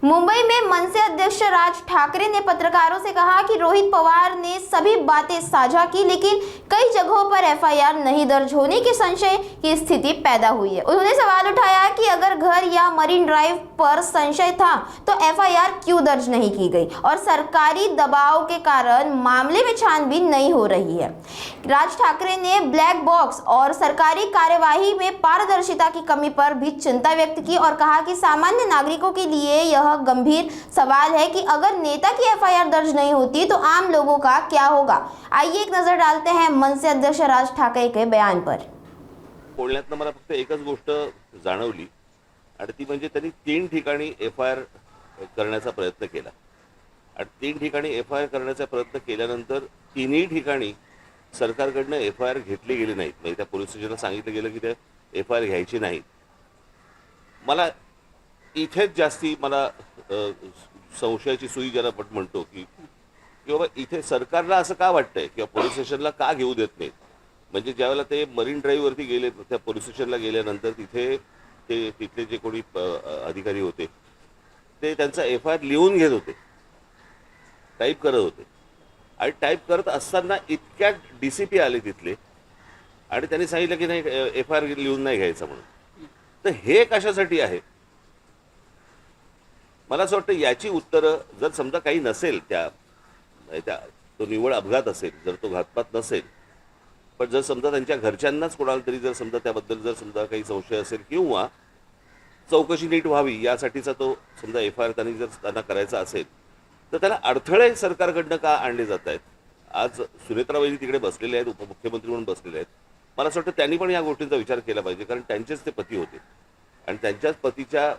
मुंबई में मनसे अध्यक्ष राज ठाकरे ने पत्रकारों से कहा कि रोहित पवार ने सभी बातें साझा की, लेकिन कई जगहों पर एफआईआर नहीं दर्ज होने के संशय की स्थिति पैदा हुई है। उन्होंने सवाल उठाया कि अगर घर या मरीन ड्राइव पर संशय था तो एफआईआर क्यों दर्ज नहीं की गई और सरकारी दबाव के कारण मामले में छानबीन नहीं हो रही है। राज ठाकरे ने ब्लैक बॉक्स और सरकारी कार्यवाही में पारदर्शिता की कमी पर भी चिंता व्यक्त की और कहा कि सामान्य नागरिकों के लिए यह गंभीर सवाल है कि अगर नेता की एफआईआर दर्ज नहीं होती तो आम लोगों का क्या होगा। आइए एक नजर डालते हैं मनसे अध्यक्ष राज ठाकरे के बयान पर। बोलण्यातनं मला फक्त एकच गोष्ट जाणवली आणि ती म्हणजे त्यांनी 3 ठिकाणी एफआयआर करण्याचा प्रयत्न केला आणि 3 ठिकाणी एफआयआर करण्याचा प्रयत्न केल्यानंतर तिन्ही ठिकाणी सरकारकडनं एफआयआर घेतली गेली नाहीत। म्हणजे त्या पोलीस स्टेशनला सांगितलं गेलं की ते एफआयआर घ्यायची नाही। मला इथेच जास्ती मला संशयाची सुई ज्याला आपण म्हणतो की बाबा इथे सरकारला असं का वाटतंय किंवा पोलीस स्टेशनला का घेऊ देत नाहीत। म्हणजे ज्यावेळेला ते मरीन ड्राईव्ह वरती गेले, त्या पोलीस स्टेशनला गेल्यानंतर तिथले जे कोणी अधिकारी होते ते त्यांचा एफआयआर लिहून घेत होते, टाईप करत होते आणि टाईप करत असताना इतक्या डीसीपी आले तिथले आणि त्यांनी सांगितलं की नाही एफआयआर लिहून नाही घ्यायचा म्हणून। तर हे कशासाठी आहे मला असं वाटतं याची उत्तरं जर समजा काही नसेल त्या तो निव्वळ अपघात असेल, जर तो घातपात नसेल, पण जर समजा त्यांच्या घरच्यांनाच कोणाला तरी जर समजा त्याबद्दल जर समजा काही संशय असेल किंवा चौकशी नीट व्हावी यासाठीचा तो समजा एफआयआर त्यांना करायचा असेल तर त्याला अडथळे सरकारकडनं का आणले जात आहेत। आज सुनेत्राबाई तिकडे बसलेले आहेत, उपमुख्यमंत्री म्हणून बसलेले आहेत। मला असं वाटतं त्यांनी पण या गोष्टींचा विचार केला पाहिजे, कारण त्यांचेच ते पती होते आणि त्यांच्याच पतीच्या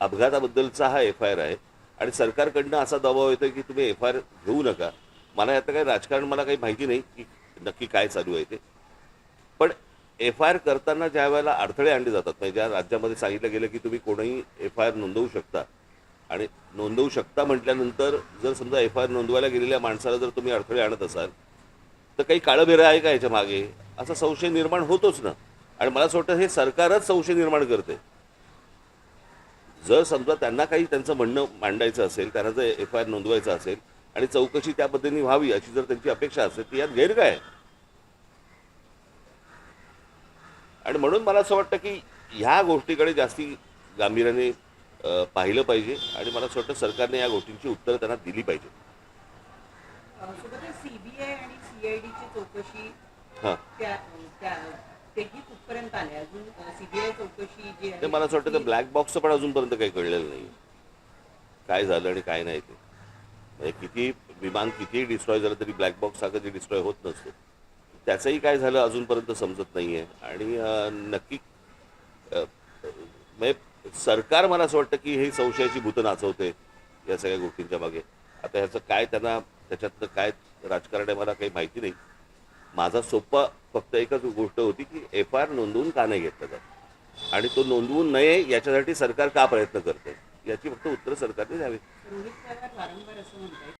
अपघाताबद्दलचा हा एफआयआर आहे आणि सरकारकडनं असा दबाव येतो की तुम्ही एफआयआर घेऊ नका। मला यात काही राजकारण मला काही माहिती नाही की नक्की काय चालू आहे ते, पण एफआयआर करताना ज्या वेळेला अडथळे आणले जातात, म्हणजे ज्या राज्यामध्ये सांगितलं गेलं की तुम्ही कोणीही एफआयआर नोंदवू शकता आणि नोंदवू शकता म्हटल्यानंतर जर समजा एफआयआर नोंदवायला गेलेल्या माणसाला जर तुम्ही अडथळे आणत असाल तर काही काळबेरं आहे का याच्या मागे, असा संशय निर्माण होतोच ना। आणि मला असं वाटतं हे सरकारच संशय निर्माण करते। जर समजा त्यांना काही त्यांचं म्हणणं मांडायचं असेल, त्यांना जर एफआयआर नोंदवायचा असेल आणि चौकशी त्या पद्धतीने व्हावी अशी जर त्यांची अपेक्षा असेल तर यात गैर काय। आणि म्हणून मला असं वाटतं की ह्या गोष्टीकडे जास्ती गांभीर्याने पाहिलं पाहिजे आणि मला असं वाटतं सरकारने या गोष्टींची उत्तरं त्यांना दिली पाहिजे। सीबीआय आणि सीआयडीची चौकशी तेही कुठपर्यंत आले अजून सीबीआय चौकशी जी आहे मला असं वाटतं तर ब्लॅक बॉक्सचं पण अजूनपर्यंत काही कळलेलं नाही काय झालं आणि काय नाही ते। म्हणजे किती विमान कितीही डिस्ट्रॉय झालं तरी ब्लॅक बॉक्स हा कधी डिस्ट्रॉय होत नसतो, त्याचंही काय झालं अजूनपर्यंत समजत नाही आहे। आणि नक्की म्हणजे सरकार मला असं वाटतं की हे संशयाची भूतं नाचवते या सगळ्या गोष्टींच्या मागे। आता ह्याचं काय त्यांना त्याच्यातलं काय राजकारण आहे मला काही माहिती नाही। माझा सोपा फक्त एकच गोष्ट होती की एफआयआर नोंदवून का नाही घेतलं जात आणि तो नोंदवून नये याच्यासाठी सरकार का प्रयत्न करते याची फक्त उत्तर सरकारने द्यावी। रोहित पवार वारंवार असं म्हणतात